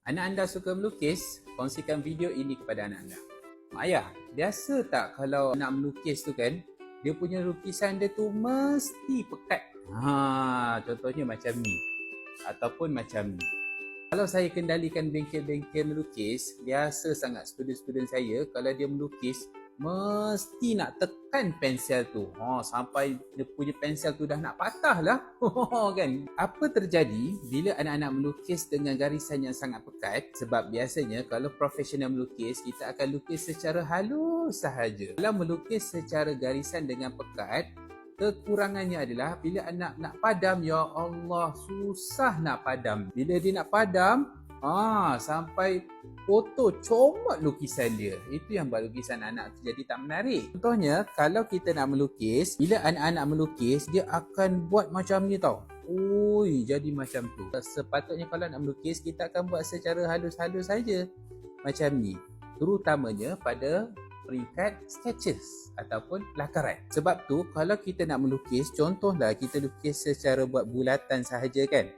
Anak anda suka melukis? Kongsikan video ini kepada anak anda. Mak ayah, biasa tak kalau nak melukis tu kan, dia punya lukisan dia tu mesti pekat. Contohnya macam ni. Ataupun macam ni. Kalau saya kendalikan bengkel-bengkel melukis, biasa sangat student-student saya kalau dia melukis, mesti nak tekan pensel tu. Sampai dia punya pensel tu dah nak patah lah. Kan? Apa terjadi bila anak-anak melukis dengan garisan yang sangat pekat? Sebab biasanya kalau profesional melukis, kita akan lukis secara halus sahaja. Kalau melukis secara garisan dengan pekat, kekurangannya adalah bila anak nak padam, ya Allah, susah nak padam. Bila dia nak padam, sampai foto comot lukisan dia. Itu yang buat lukisan anak tu jadi tak menarik. Contohnya, kalau kita nak melukis, bila anak-anak melukis, dia akan buat macam ni tau. Jadi macam tu. Sepatutnya kalau nak melukis, kita akan buat secara halus-halus saja. Macam ni. Terutamanya pada peringkat sketches ataupun lakaran. Sebab tu kalau kita nak melukis, contohlah kita lukis secara buat bulatan sahaja kan,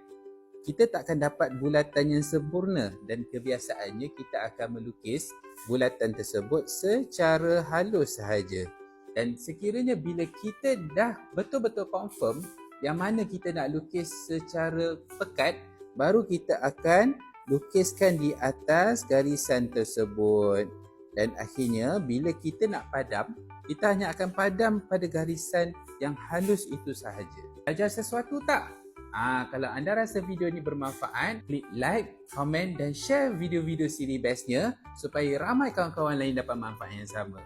kita takkan dapat bulatan yang sempurna dan kebiasaannya kita akan melukis bulatan tersebut secara halus sahaja. Dan sekiranya bila kita dah betul-betul confirm yang mana kita nak lukis secara pekat, baru kita akan lukiskan di atas garisan tersebut. Dan akhirnya bila kita nak padam, kita hanya akan padam pada garisan yang halus itu sahaja. Belajar sesuatu tak? Kalau anda rasa video ini bermanfaat, klik like, komen dan share video-video siri bestnya supaya ramai kawan-kawan lain dapat manfaat yang sama.